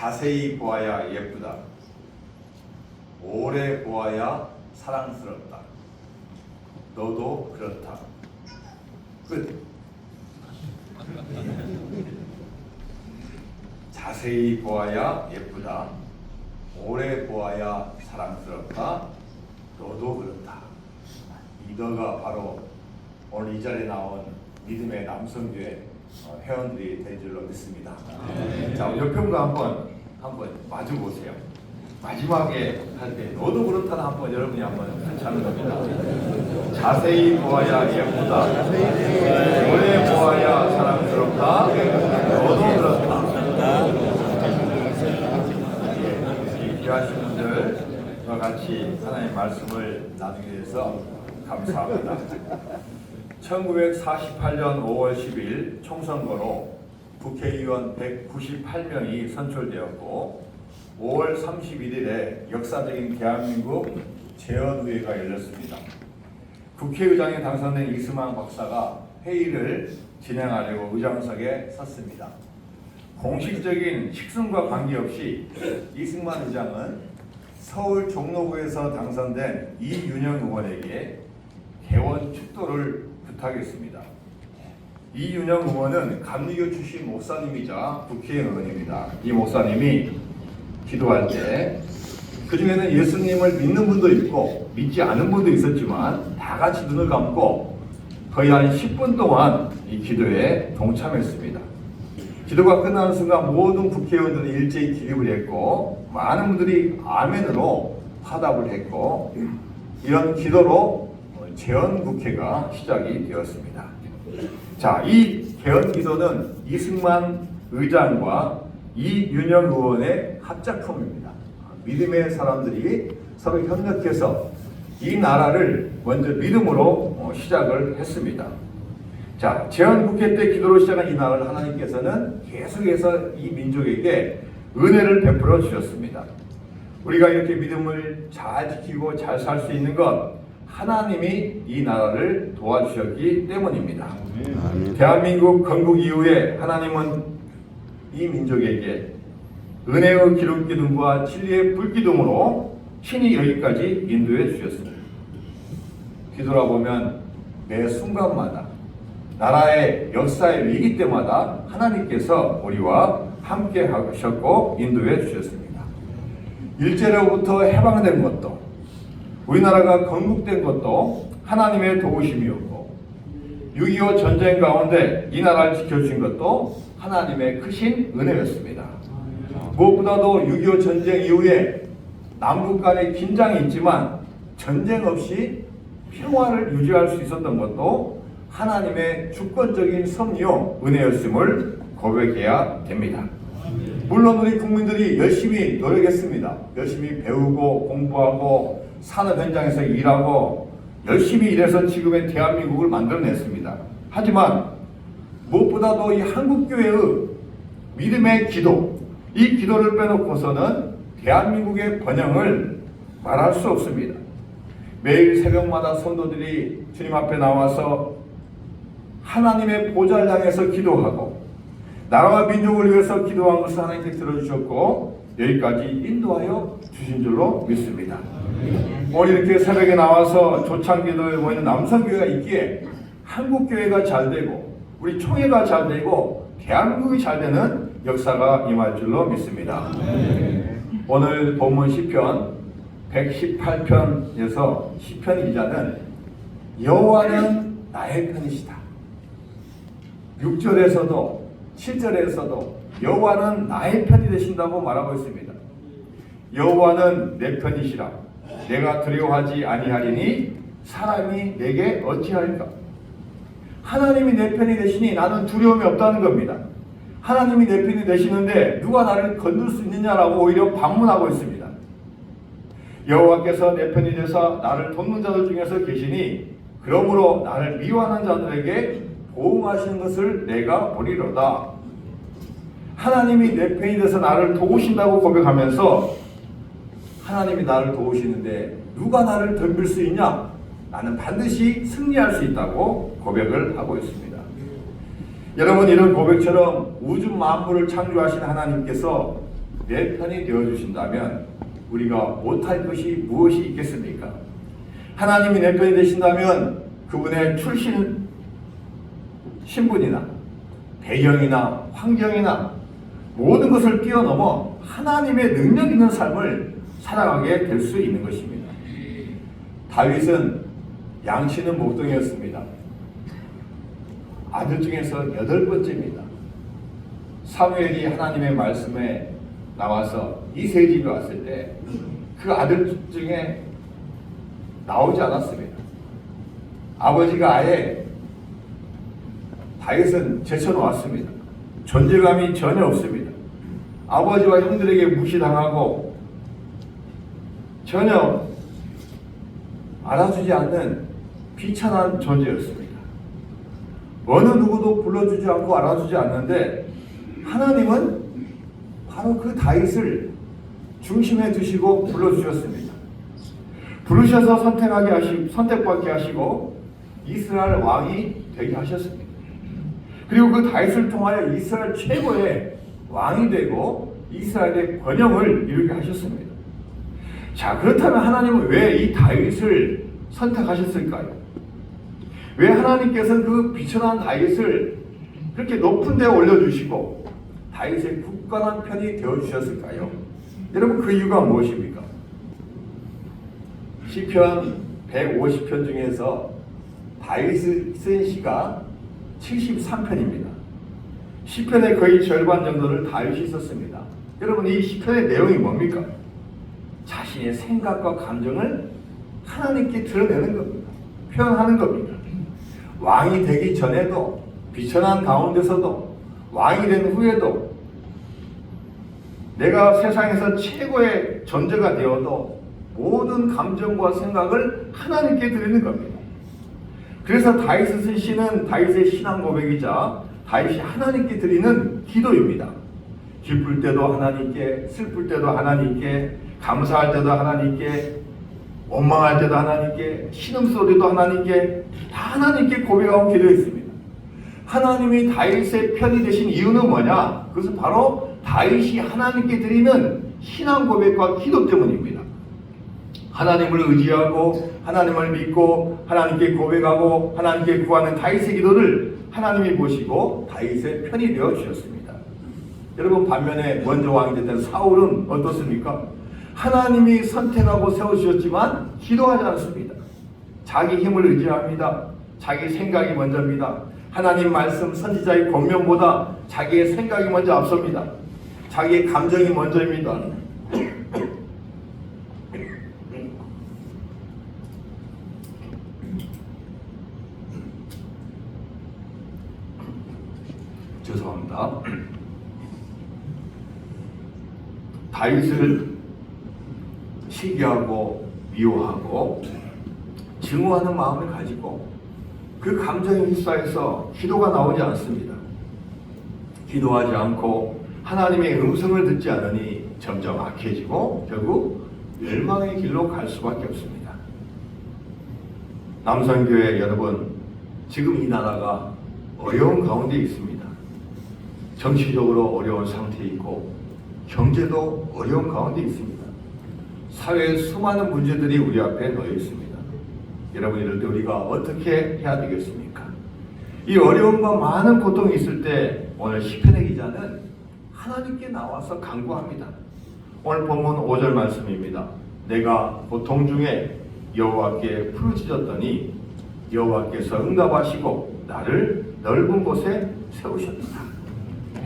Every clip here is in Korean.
자세히 보아야 예쁘다. 오래 보아야 사랑스럽다. 너도 그렇다. 끝. 자세히 보아야 예쁘다. 오래 보아야 사랑스럽다. 너도 그렇다. 이 너가 바로 오늘 이 자리에 나온 믿음의 남성교회 회원들이 된 줄로 믿습니다. 자, 옆에 분과 한번 마주 보세요. 마지막에 할 때 너도 그렇다는 한번 여러분이 한번 같이 하는 겁니다. 자세히 보아야 예쁘다. 오래 보아야 사랑스럽다. 너도 그렇다. 귀하신 분들과 같이 하나님의 말씀을 나누게 돼서 감사합니다. 1948년 5월 10일 총선거로 국회의원 198명이 선출되었고 5월 31일에 역사적인 대한민국 재헌의회가 열렸습니다. 국회의장에 당선된 이승만 박사가 회의를 진행하려고 의장석에 섰습니다. 공식적인 식순과 관계없이 이승만 의장은 서울 종로구에서 당선된 이윤영 의원에게 개원 축도를 부탁했습니다. 이윤영 의원은 감리교 출신 목사님이자 국회의원입니다. 이 목사님이 기도할 때 그중에는 예수님을 믿는 분도 있고 믿지 않은 분도 있었지만 다 같이 눈을 감고 거의 한 10분 동안 이 기도에 동참했습니다. 기도가 끝나는 순간 모든 국회의원들은 일제히 기립을 했고 많은 분들이 아멘으로 화답을 했고 이런 기도로 재헌국회가 시작이 되었습니다. 자, 이 개헌기도는 이승만 의장과 이윤영 의원의 합작품입니다. 믿음의 사람들이 서로 협력해서 이 나라를 먼저 믿음으로 시작을 했습니다. 자, 재헌국회 때 기도로 시작한 이 나라를 하나님께서는 계속해서 이 민족에게 은혜를 베풀어 주셨습니다. 우리가 이렇게 믿음을 잘 지키고 잘 살 수 있는 것 하나님이 이 나라를 도와주셨기 때문입니다. 대한민국 건국 이후에 하나님은 이 민족에게 은혜의 기름기둥과 진리의 불기둥으로 친히 여기까지 인도해 주셨습니다. 뒤돌아보면 매 순간마다 나라의 역사의 위기 때마다 하나님께서 우리와 함께 하셨고 인도해 주셨습니다. 일제로부터 해방된 것도 우리나라가 건국된 것도 하나님의 도우심이었고 6.25 전쟁 가운데 이 나라를 지켜주신 것도 하나님의 크신 은혜였습니다. 무엇보다도 6.25 전쟁 이후에 남북 간의 긴장이 있지만 전쟁 없이 평화를 유지할 수 있었던 것도 하나님의 주권적인 섭리요 은혜였음을 고백해야 됩니다. 물론 우리 국민들이 열심히 노력했습니다. 열심히 배우고 공부하고 산업 현장에서 일하고 열심히 일해서 지금의 대한민국을 만들어냈습니다. 하지만 무엇보다도 이 한국교회의 믿음의 기도, 이 기도를 빼놓고서는 대한민국의 번영을 말할 수 없습니다. 매일 새벽마다 성도들이 주님 앞에 나와서 하나님의 보좌를 향해서 기도하고 나라와 민족을 위해서 기도한 것을 하나님께 들어주셨고 여기까지 인도하여 주신 줄로 믿습니다. 오늘 이렇게 새벽에 나와서 조창기도에 모이는 남성교회가 있기에 한국교회가 잘 되고 우리 총회가 잘 되고 대한민국이 잘 되는 역사가 임할 줄로 믿습니다. 오늘 본문 시편 118편에서 시편 기자는 여호와는 나의 편이시다. 6절에서도 7절에서도 여호와는 나의 편이 되신다고 말하고 있습니다. 여호와는 내 편이시라. 내가 두려워하지 아니하리니 사람이 내게 어찌할까? 하나님이 내 편이 되시니 나는 두려움이 없다는 겁니다. 하나님이 내 편이 되시는데 누가 나를 건들 수 있느냐라고 오히려 반문하고 있습니다. 여호와께서 내 편이 되사 나를 돕는 자들 중에서 계시니 그러므로 나를 미워하는 자들에게 보응하시는 것을 내가 보리로다. 하나님이 내 편이 돼서 나를 도우신다고 고백하면서 하나님이 나를 도우시는데 누가 나를 덤빌 수 있냐? 나는 반드시 승리할 수 있다고 고백을 하고 있습니다. 여러분, 이런 고백처럼 우주 만물을 창조하신 하나님께서 내 편이 되어주신다면 우리가 못할 것이 무엇이 있겠습니까? 하나님이 내 편이 되신다면 그분의 출신 신분이나 배경이나 환경이나 모든 것을 뛰어넘어 하나님의 능력 있는 삶을 살아가게 될 수 있는 것입니다. 다윗은 양치는 목동이었습니다. 아들 중에서 8번째입니다. 사무엘이 하나님의 말씀에 나와서 이새의 집에 왔을 때 그 아들 중에 나오지 않았습니다. 아버지가 아예 다윗은 제쳐놓았습니다. 존재감이 전혀 없습니다. 아버지와 형들에게 무시당하고 전혀 알아주지 않는 비천한 존재였습니다. 어느 누구도 불러주지 않고 알아주지 않는데 하나님은 바로 그 다윗을 중심에 두시고 불러주셨습니다. 부르셔서 선택받게 하시고 이스라엘 왕이 되게 하셨습니다. 그리고 그 다윗을 통하여 이스라엘 최고의 왕이 되고 이스라엘의 번영을 이루게 하셨습니다. 자, 그렇다면 하나님은 왜 이 다윗을 선택하셨을까요? 왜 하나님께서는 그 비천한 다윗을 그렇게 높은 데 올려주시고 다윗의 굳건한 편이 되어주셨을까요? 여러분, 그 이유가 무엇입니까? 시편 150편 중에서 다윗이 쓴 시가 73편입니다. 시편의 거의 절반 정도를 다윗이 썼습니다. 여러분, 이 시편의 내용이 뭡니까? 자신의 생각과 감정을 하나님께 드러내는 겁니다. 표현하는 겁니다. 왕이 되기 전에도, 비천한 가운데서도, 왕이 된 후에도, 내가 세상에서 최고의 존재가 되어도 모든 감정과 생각을 하나님께 드리는 겁니다. 그래서 다윗이 쓴 시는 다윗의 신앙 고백이자 다윗이 하나님께 드리는 기도입니다. 기쁠 때도 하나님께, 슬플 때도 하나님께, 감사할 때도 하나님께, 원망할 때도 하나님께, 신음소리도 하나님께, 다 하나님께 고백하고 기도했습니다. 하나님이 다윗의 편이 되신 이유는 뭐냐? 그것은 바로 다윗이 하나님께 드리는 신앙 고백과 기도 때문입니다. 하나님을 의지하고 하나님을 믿고 하나님께 고백하고 하나님께 구하는 다윗의 기도를 하나님이 보시고 다윗의 편이 되어 주셨습니다. 여러분, 반면에 먼저 왕이 됐던 사울은 어떻습니까? 하나님이 선택하고 세워주셨지만 기도하지 않습니다. 자기 힘을 의지합니다. 자기 생각이 먼저입니다. 하나님 말씀 선지자의 권면보다 자기의 생각이 먼저 앞섭니다. 자기의 감정이 먼저입니다. 죄송합니다. 다윗을 시기하고 미워하고 증오하는 마음을 가지고 그 감정에 휩싸여서 기도가 나오지 않습니다. 기도하지 않고 하나님의 음성을 듣지 않으니 점점 악해지고 결국 멸망의 길로 갈 수밖에 없습니다. 남선교회 여러분, 지금 이 나라가 어려운 가운데 있습니다. 정치적으로 어려운 상태에 있고 경제도 어려운 가운데 있습니다. 사회의 수많은 문제들이 우리 앞에 놓여 있습니다. 여러분, 이럴 때 우리가 어떻게 해야 되겠습니까? 이 어려움과 많은 고통이 있을 때 오늘 시편의 기자는 하나님께 나와서 간구합니다. 오늘 본문 5절 말씀입니다. 내가 고통 중에 여호와께 부르짖었더니 여호와께서 응답하시고 나를 넓은 곳에 세우셨다.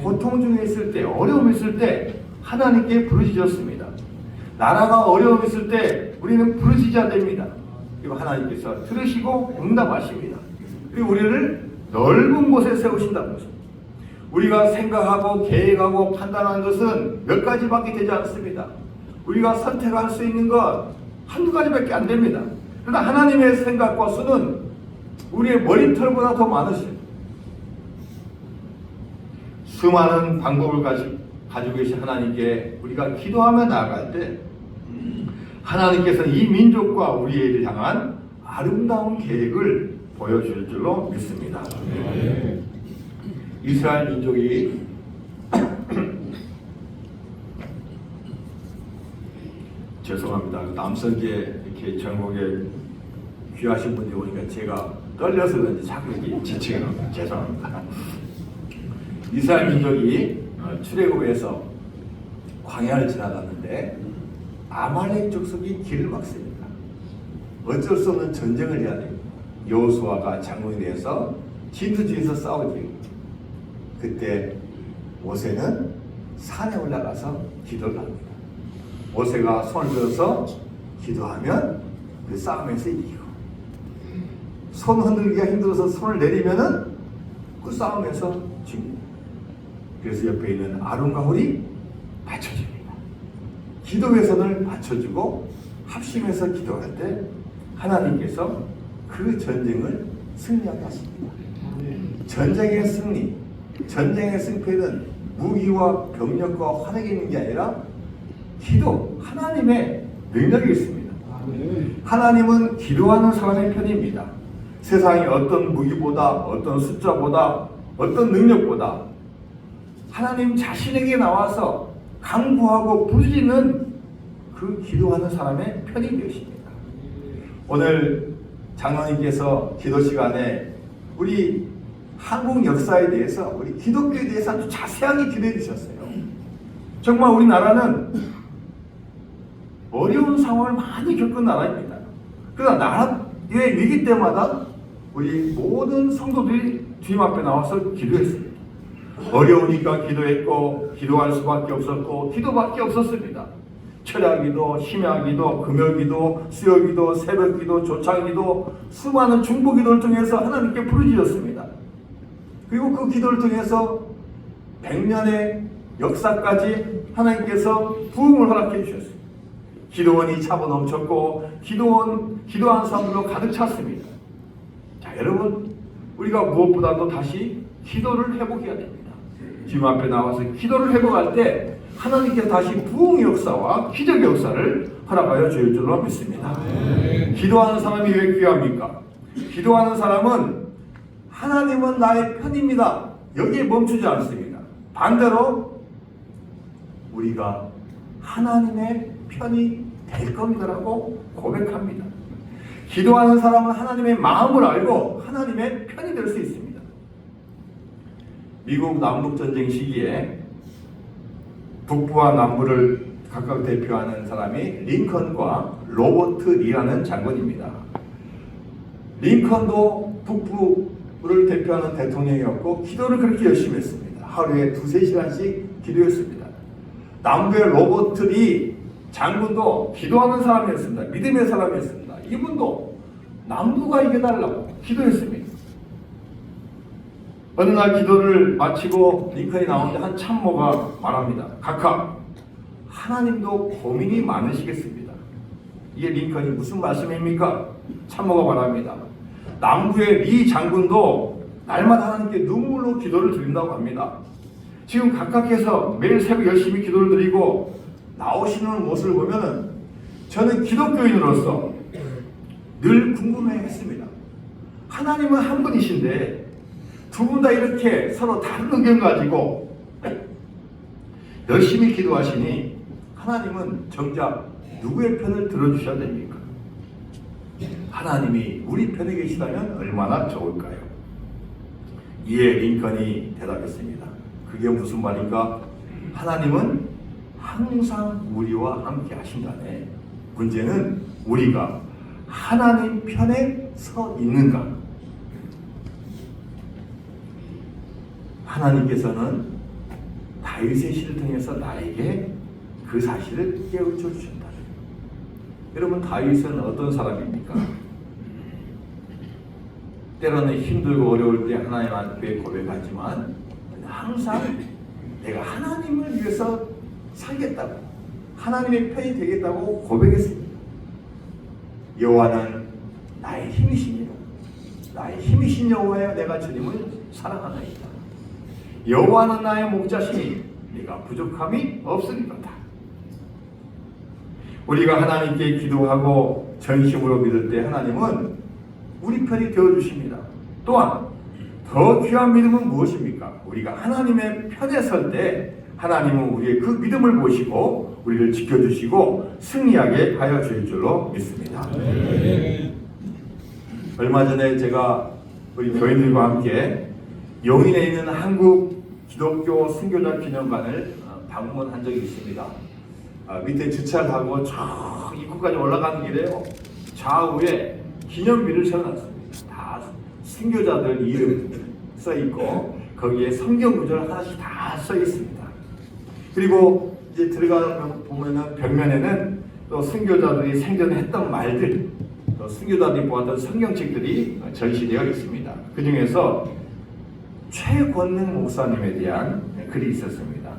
고통 중에 있을 때, 어려움이 있을 때 하나님께 부르짖었습니다. 나라가 어려움이 있을 때 우리는 부르짖어야 됩니다. 그리고 하나님께서 들으시고 응답하십니다. 그리고 우리를 넓은 곳에 세우신다는 것입니다. 우리가 생각하고 계획하고 판단하는 것은 몇 가지밖에 되지 않습니다. 우리가 선택할 수 있는 것 한두 가지밖에 안 됩니다. 그러나 하나님의 생각과 수는 우리의 머리털보다 더 많으십니다. 수많은 방법을 가지고 계신 하나님께 우리가 기도하며 나아갈 때 하나님께서는 이 민족과 우리를 향한 아름다운 계획을 보여줄 줄로 믿습니다. 네. 이스라엘 민족이 죄송합니다. 남성계 이렇게 전국에 귀하신 분이 오니까 제가 떨려서 그런지 자꾸 이렇게 지치게 합니다. 죄송합니다. 이스라엘 민족이 출애굽에서 광야를 지나갔는데 아말렉 족속이 길을 막습니다. 어쩔 수 없는 전쟁을 해야 됩니다. 여호수아가 장군이 돼서 진두지에서 싸우지. 그때 모세는 산에 올라가서 기도를 합니다. 모세가 손을 들어서 기도하면 그 싸움에서 이기고, 손 흔들기가 힘들어서 손을 내리면은 그 싸움에서 집니다. 그래서 옆에 있는 아론과 홀이 받쳐줍니다. 기도의 손을 받쳐주고 합심해서 기도할 때 하나님께서 그 전쟁을 승리하게 하십니다. 전쟁의 승리, 전쟁의 승패는 무기와 병력과 화력이 있는 게 아니라 기도, 하나님의 능력이 있습니다. 하나님은 기도하는 사람의 편입니다. 세상의 어떤 무기보다, 어떤 숫자보다, 어떤 능력보다 하나님 자신에게 나와서 강구하고 부르짖는 그 기도하는 사람의 편이 되십니다. 오늘 장로님께서 기도 시간에 우리 한국 역사에 대해서, 우리 기독교에 대해서 아주 자세하게 기도해 주셨어요. 정말 우리나라는 어려운 상황을 많이 겪은 나라입니다. 그러나 나라의 위기 때마다 우리 모든 성도들이 주님 앞에 나와서 기도했습니다. 어려우니까 기도했고, 기도할 수밖에 없었고, 기도밖에 없었습니다. 철야기도, 심야기도, 금요기도, 수요기도, 새벽기도, 조창기도, 수많은 중보기도를 통해서 하나님께 부르짖었습니다. 그리고 그 기도를 통해서 100년의 역사까지 하나님께서 부흥을 허락해 주셨습니다. 기도원이 차고 넘쳤고, 기도한 사람들로 가득 찼습니다. 자, 여러분, 우리가 무엇보다도 다시 기도를 회복해야 됩니다. 주님 앞에 나와서 기도를 회복할 때 하나님께서 다시 부흥의 역사와 기적의 역사를 허락하여 주실 줄로 믿습니다. 기도하는 사람이 왜 귀합니까? 기도하는 사람은 하나님은 나의 편입니다. 여기에 멈추지 않습니다. 반대로 우리가 하나님의 편이 될 겁니다라고 고백합니다. 기도하는 사람은 하나님의 마음을 알고 하나님의 편이 될 수 있습니다. 미국 남북전쟁 시기에 북부와 남부를 각각 대표하는 사람이 링컨과 로버트 리라는 장군입니다. 링컨도 북부를 대표하는 대통령이었고 기도를 그렇게 열심히 했습니다. 하루에 2-3시간씩 기도했습니다. 남부의 로버트 리 장군도 기도하는 사람이었습니다. 믿음의 사람이었습니다. 이분도 남부가 이겨달라고 기도했습니다. 어느 날 기도를 마치고 링컨이 나오는데 한 참모가 말합니다. 각하, 하나님도 고민이 많으시겠습니다. 이게 링컨이 무슨 말씀입니까? 참모가 말합니다. 남부의 리 장군도 날마다 하나님께 눈물로 기도를 드린다고 합니다. 지금 각각께서 매일 새벽 열심히 기도를 드리고 나오시는 모습을 보면은 저는 기독교인으로서 늘 궁금해했습니다. 하나님은 한 분이신데 두 분 다 이렇게 서로 다른 의견 가지고 열심히 기도하시니 하나님은 정작 누구의 편을 들어주셔야 됩니까? 하나님이 우리 편에 계시다면 얼마나 좋을까요? 이에 링컨이 대답했습니다. 그게 무슨 말인가? 하나님은 항상 우리와 함께 하신다네. 문제는 우리가 하나님 편에 서 있는가? 하나님께서는 다윗의 시를 통해서 나에게 그 사실을 깨우쳐 주신다. 여러분, 다윗은 어떤 사람입니까? 때로는 힘들고 어려울 때 하나님 앞에 고백하지만 항상 내가 하나님을 위해서 살겠다고, 하나님의 편이 되겠다고 고백했습니다. 여호와는 나의 힘이시니라. 나의 힘이신 여호와여, 내가 주님을 사랑하나이다. 여호와는 나의 목자시니 내가 부족함이 없으리로다. 우리가 하나님께 기도하고 전심으로 믿을 때 하나님은 우리 편이 되어주십니다. 또한 더 귀한 믿음은 무엇입니까? 우리가 하나님의 편에 설 때 하나님은 우리의 그 믿음을 보시고 우리를 지켜주시고 승리하게 하여 주실 줄로 믿습니다. 얼마 전에 제가 우리 교인들과 함께 용인에 있는 한국 기독교 선교자 기념관을 방문한 적이 있습니다. 밑에 주차를 하고 저 입구까지 올라가는 길에 좌우에 기념비를 세워놨습니다. 다 선교자들 이름 써 있고 거기에 성경 구절 하나씩 다 써 있습니다. 그리고 이제 들어가 보면은 벽면에는 또 선교자들이 생전했던 말들, 또 선교자들이 보았던 성경책들이 전시되어 있습니다. 그 중에서 최권능 목사님에 대한 글이 있었습니다.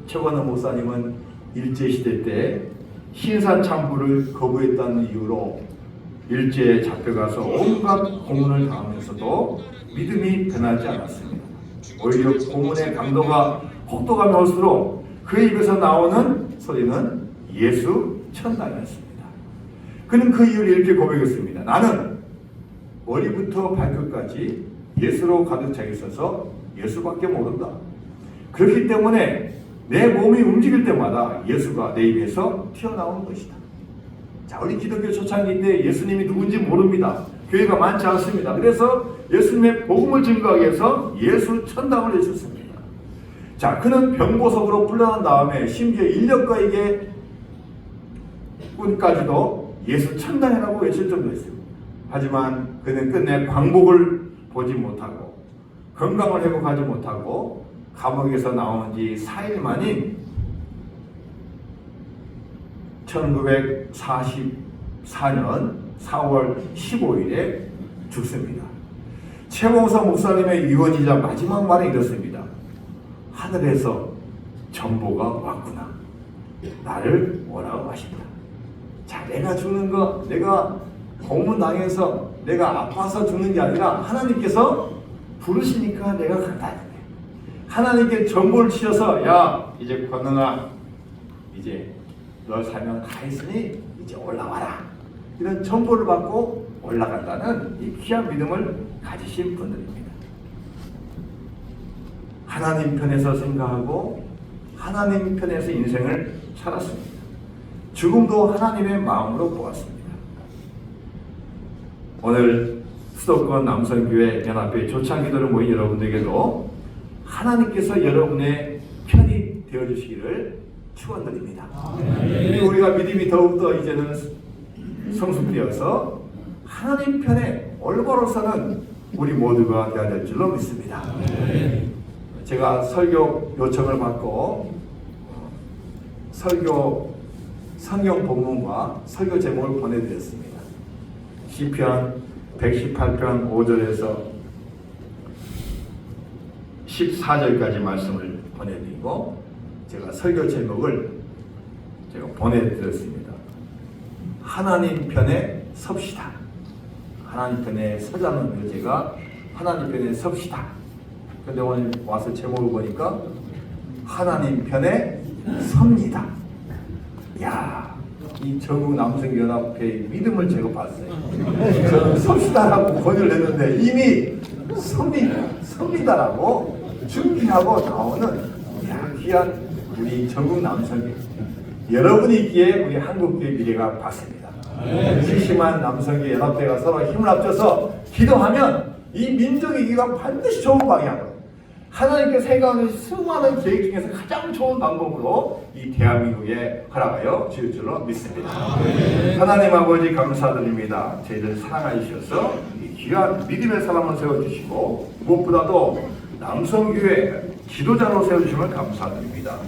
최권능 목사님은 일제시대 때 신사참부를 거부했다는 이유로 일제에 잡혀가서 온갖 고문을 당하면서도 믿음이 변하지 않았습니다. 오히려 고문의 강도가 혹독하면 올수록 그 입에서 나오는 소리는 예수 천당이었습니다. 그는 그 이유를 이렇게 고백했습니다. 나는 머리부터 발끝까지 예수로 가득 차 있어서 예수밖에 모른다. 그렇기 때문에 내 몸이 움직일 때마다 예수가 내 입에서 튀어나오는 것이다. 자, 우리 기독교 초창기 때 예수님이 누군지 모릅니다. 교회가 많지 않습니다. 그래서 예수님의 복음을 증거하기 위해서 예수 천당을 외쳤습니다. 자, 그는 병보석으로 풀려난 다음에 심지어 인력거에게 뿐까지도 예수 천당이라고 외칠 정도였습니다. 하지만 그는 끝내 광복을 보지 못하고 건강을 회복하지 못하고 감옥에서 나온 지 4일 만인 1944년 4월 15일에 죽습니다. 최봉서 목사님의 유언이자 마지막 말이 이렇습니다. 하늘에서 정보가 왔구나. 나를 오라고 하신다. 자, 내가 죽는 거, 내가 고문당해서 내가 아파서 죽는 게 아니라 하나님께서 부르시니까 내가 간다. 하나님께 정보를 치셔서 야, 이제 권능아, 이제 너 사명 다 했으니 이제 올라와라. 이런 정보를 받고 올라간다는 이 귀한 믿음을 가지신 분들입니다. 하나님 편에서 생각하고 하나님 편에서 인생을 살았습니다. 죽음도 하나님의 마음으로 보았습니다. 오늘 수도권 남성교회 연합회 조창기도를 모인 여러분들에게도 하나님께서 여러분의 편이 되어주시기를 축원드립니다. 그리고 우리가 믿음이 더욱더 이제는 성숙되어서 하나님 편에 올바로 서는 우리 모두가 되어야 될 줄로 믿습니다. 제가 설교 요청을 받고 설교 성경 본문과 설교 제목을 보내드렸습니다. 시편 118편 5절에서 14절까지 말씀을 보내드리고 제가 설교 제목을 제가 보내드렸습니다. 하나님 편에 섭시다. 하나님 편에 서자는 의제가 하나님 편에 섭시다. 근데 오늘 와서 제목을 보니까 하나님 편에 섭니다. 야, 이 전국 남성연합회의 믿음을 제가 봤어요. 저는 섭시다라고 권유를 했는데 이미 섭니다라고 준비하고 나오는 귀한 우리 전국 남성교 여러분이 있기에 우리 한국교회 미래가 밝습니다. 실심한 남성교 연합회가 서로 힘을 합쳐서 기도하면 이 민족의 기가 반드시 좋은 방향으로 하나님께서 생각하는 수많은 계획 중에서 가장 좋은 방법으로 이 대한민국에 허락하여 주실 줄로 믿습니다. 하나님 아버지 감사드립니다. 저희를 사랑하셔서 이 귀한 믿음의 사람을 세워주시고 무엇보다도 남성교회 지도자로 세워주시면 감사드립니다.